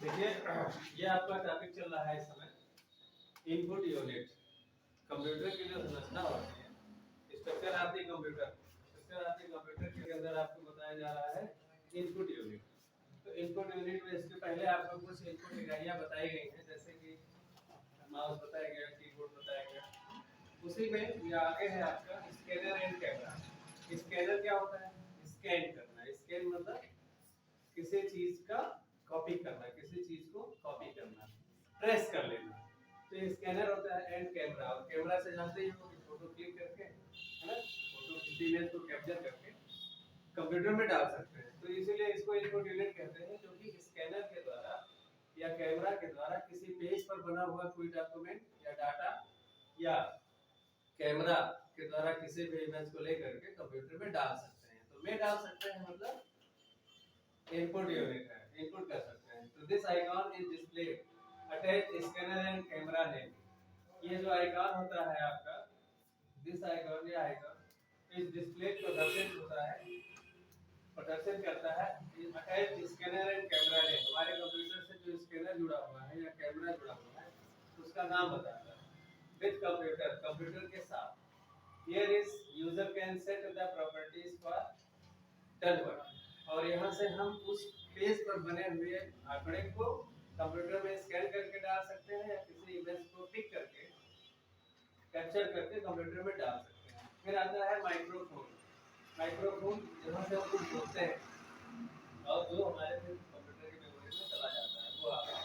देखिए ये आपका टॉपिक चल रहा है इस समय इनपुट यूनिट। कंप्यूटर की जो संरचना होती है, स्ट्रक्चर आती है कंप्यूटर के अंदर आपको बताया जा रहा है इनपुट यूनिट। तो इनपुट यूनिट में इसके पहले आपको कुछ इनपुट इकाइयाँ बताई गई हैं, जैसे कि माउस बताया गया, कीबोर्ड बताया गया। उसी में ये आगे है आपका स्कैनर एंड कैमरा। स्कैनर क्या होता है? स्कैन करना। स्कैन मतलब किसी चीज का कॉपी करना, किसी चीज को कॉपी करना, ट्रेस कर लेना। तो ये स्कैनर होता है एंड कैमरा। और कैमरा से जानते ही हो कि फोटो क्लिक करके, है ना, फोटो किसी इमेज को कैप्चर करके कंप्यूटर में डाल सकते हैं। तो इसीलिए इसको इनपुट यूनिट कहते हैं, क्योंकि स्कैनर के द्वारा या कैमरा के द्वारा किसी पेज पर बना हुआ कोई डॉक्यूमेंट या डाटा, या कैमरा के द्वारा किसी भी इमेज को लेकर के कंप्यूटर में डाल सकते हैं। तो मैं डाल सकते हैं मतलब इनपुट यूनिट है, इनपुट कर सकते हैं। तो this icon is displayed attach scanner and camera name. ये जो आइकॉन होता है आपका, दिस आइकॉन, ये आइकॉन इज डिस्प्लेड प्रदर्शित होता है, प्रदर्शित करता है attach scanner and camera name. हमारे कंप्यूटर से जो स्कैनर जुड़ा हुआ है या कैमरा जुड़ा हुआ है उसका नाम बताता है। विद कंप्यूटर, कंप्यूटर के साथ। Here is user can set the properties for done work। और यहाँ से हम उस पेज पर बने हुए आंकड़े को कंप्यूटर में स्कैन करके डाल सकते हैं, या किसी इमेज को पिक करके कैप्चर करके कंप्यूटर में डाल सकते हैं। फिर आता है माइक्रोफोन। माइक्रोफोन जहाँ से हम कुछ बोलते हैं और जो हमारे फिर कंप्यूटर की मेमोरी में चला जाता है वो आता है।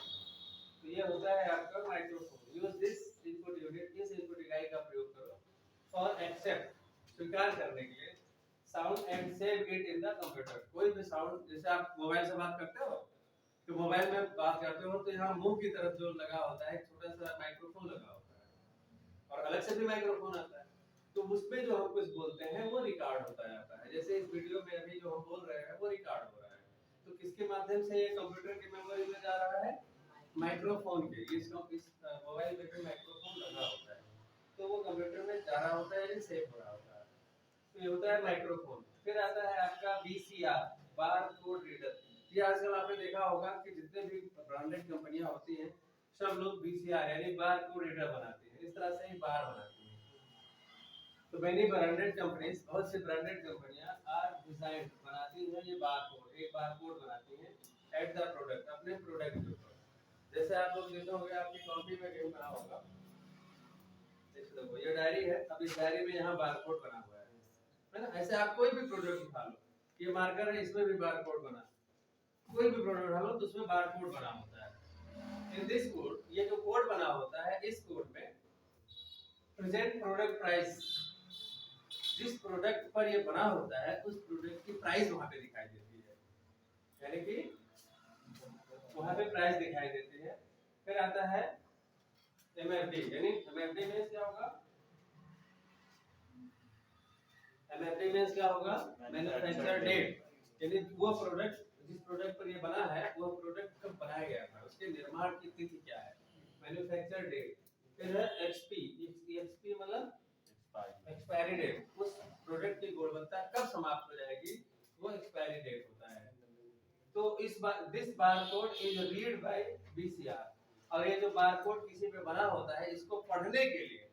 तो ये होता है आपका microphone. Use this input unit, इस इनपुट इकाई का प्रयोग करो फॉर एक्सेप्ट, स्वीकार करने के लिए, sound and save it in the computer. कोई भी साउंड, जैसे आप मोबाइल से बात करते हो तो मोबाइल में बात करते हो तो यहाँ मुंह की तरफ जो लगा होता है एक छोटा सा माइक्रोफोन लगा होता है, और अलग से भी माइक्रोफोन आता है। तो उसमें जो हम कुछ बोलते हैं वो रिकॉर्ड होता जाता है। जैसे इस वीडियो में अभी जो हम बोल रहे हैं वो रिकॉर्ड हो रहा है। तो किसके माध्यम से ये कंप्यूटर की मेमोरी में जा रहा है? माइक्रोफोन के। इस मोबाइल में भी माइक्रोफोन लगा होता है, तो वो कंप्यूटर में जा रहा होता है, सेव हो रहा होता है। तो ये होता है माइक्रोफोन। फिर आता है आपका बीसीआर, बार कोड रीडर। ये आजकल आपने देखा होगा कि जितने भी ब्रांडेड कंपनियां होती हैं सब लोग बीसीआर यानी बार कोड रीडर बनाती हैं। इस तरह से ही बार बनाती हैं। तो मैनी ब्रांडेड कंपनीज, बहुत सी ब्रांडेड कंपनियां आर डिजाइन बनाती हैं ये बार कोड, एक बार कोड बनाती हैं एट द प्रोडक्ट, अपने प्रोडक्ट के ऊपर। जैसे आप लोग देखे होंगे आपकी कॉपी में कहीं बना होगा, देखो ये डायरी है, अब इस डायरी में यहाँ बार कोड बना हुआ है ना। ऐसे आप कोई भी प्रोडक्ट उठा लो, ये मार्कर है, इसमें भी बार कोड बना, कोई भी प्रोडक्ट उठा लो तो उसमें बार कोड बना होता है। इन दिस कोड, ये जो कोड बना होता है, इस कोड में प्रेजेंट प्रोडक्ट प्राइस, जिस प्रोडक्ट पर ये बना होता है उस प्रोडक्ट की प्राइस वहां पे दिखाई देती है, यानी कि वहां पे प्राइस दिखाई देती है। फिर आता है एमएफडी, यानी एमएफडी में क्या होगा? एमएफडी में क्या होगा? मैन्युफैक्चर डेट, यानी वो प्रोडक्ट, जिस प्रोडक्ट पर ये बना है वो प्रोडक्ट कब बनाया गया था, उसके निर्माण की तिथि क्या है, मैन्युफैक्चर डेट। फिर है एक्सपी, एक्सपी मतलब एक्सपायरी डेट, उस प्रोडक्ट की गुणवत्ता कब समाप्त हो जाएगी, वो एक्सपायरी डेट होता है। तो इस बार this barcode is read by BCR. और ये जो बारकोड किसी पे बना होता है, इसको पढ़ने के लिए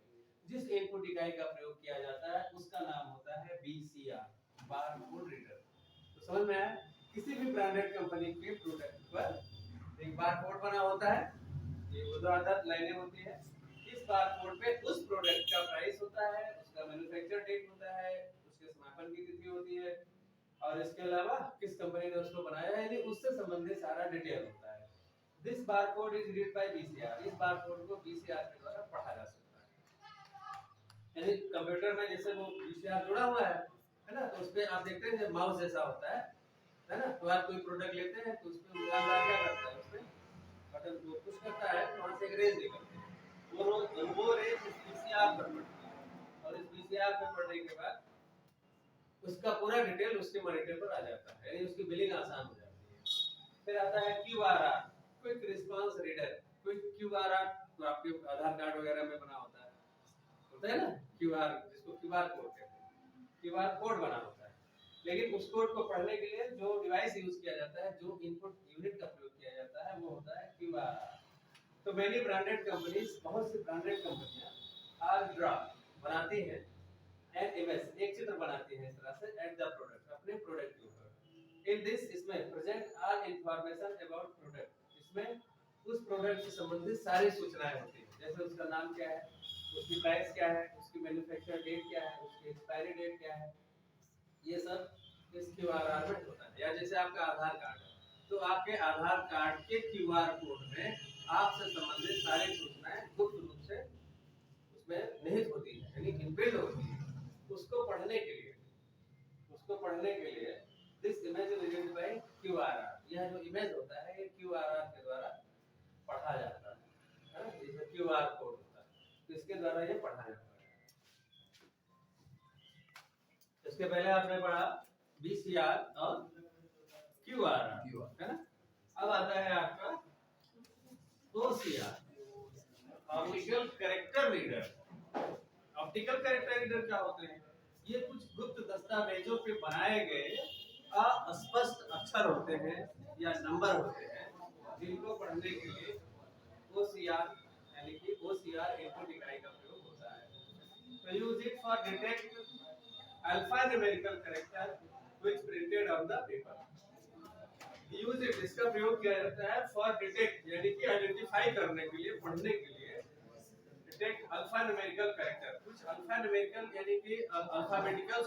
जिस इनपुट इकाई का प्रयोग किया जाता है उसका नाम होता है बीसीआर, बारकोड रीडर। तो समझ में आया? किसी भी ब्रांडेड कंपनी के प्रोडक्ट पर एक बारकोड बना होता है, ये ऊर्ध्वाधर लाइनें होती है। इस बारकोड पे उस प्रोडक्ट का प्राइस होता है, उसका मैन्युफैक्चर डेट होता है, उसके समापन की तिथि होती है, और इसके अलावा किस कंपनी ने उसको बनाया है, यानी उससे संबंधित सारा डिटेल होता है। This barcode is read by BCR. इस बारकोड को बीसीआर के द्वारा पढ़ा जा सकता है। यानी कंप्यूटर में जैसे वो बीसीआर जुड़ा हुआ है ना, तो उसपे आप देखते हैं जब माउस जैसा होता है ना, तो आप कोई प्रोडक्ट लेते हैं तो उसपे दुकानदार क्या करता है, उसपे बटन को पुश करता है तो वहां से एक रेज निकलती है, वो रेज इस बीसीआर पर पड़ती है, और इस बीसीआर पर पड़ने के बाद उसका पूरा डिटेल उसके मॉनिटर पर आ जाता है, यानी उसकी बिलिंग आसान हो जाती है। फिर आता है क्यूआरआर, क्विक रिस्पांस रीडर। क्विक क्यूआरआर तो आपके आधार कार्ड वगैरह में बना होता है ना, क्यूआर, जिसको क्यूआर कोड कहते हैं, क्यूआर कोड बना होता है। लेकिन उस कोड को पढ़ने के लिए जो डिवाइस यूज किया जाता है, जो इनपुट यूनिट का प्रयोग किया जाता है, वो होता है QR। तो मेनी ब्रांडेड कंपनीज, बहुत सी ब्रांडेड कंपनियां आर ड्रा बनाती हैं एन इमेज, एक चित्र बनाती हैं इस तरह से एट द प्रोडक्ट, अपने प्रोडक्ट के ऊपर। इन दिस, इसमें present are information about product, इसमें उस प्रोडक्ट से संबंधित सारी सूचनाएं होती हैं, जैसे उसका नाम क्या है, उसकी प्राइस क्या है, उसकी मैन्युफैक्चर डेट क्या है, उसकी एक्सपायरी डेट क्या है, ये सब इस क्यूआर में होता है। या जैसे आपका आधार कार्ड है, तो आपके आधार कार्ड के क्यूआर कोड में आपसे संबंधित सारी सूचनाएं गुप्त रूप से उसमें निहित होती है, यानी इनबिल्ड होती है। उसको पढ़ने के लिए, उसको पढ़ने के लिए this image is read by QRR, यह जो इमेज होता है ये क्यूआरआर के द्वारा पढ़ा जाता है ना, ये क्यूआर कोड होता है, तो इसके द्वारा ये पढ़ा जाता है। इसके पहले आपने पढ़ा बीसीआर और क्यूआरआर, है ना। अब आता है आपका OCR, optical character reader. Optical character reader क्या होते हैं? ये कुछ गुप्त दस्तावेजों पे बनाए गए अस्पष्ट अक्षर होते हैं या नंबर होते हैं, जिनको पढ़ने के लिए ओसीआर यानी कि ओसीआर इनपुट इकाई का प्रयोग होता है। तो use it for detect alphanumerical character which printed on the paper. Use it, इसका प्रयोग किया जाता है फॉर डिटेक्ट, यानी कि आइडेंटिफाई करने के लिए, पढ़ने के लिए, डिटेक्ट अल्फान्यूमेरिकल कैरेक्टर, कुछ अल्फान्यूमेरिकल यानी कि अल्फाबेटिकल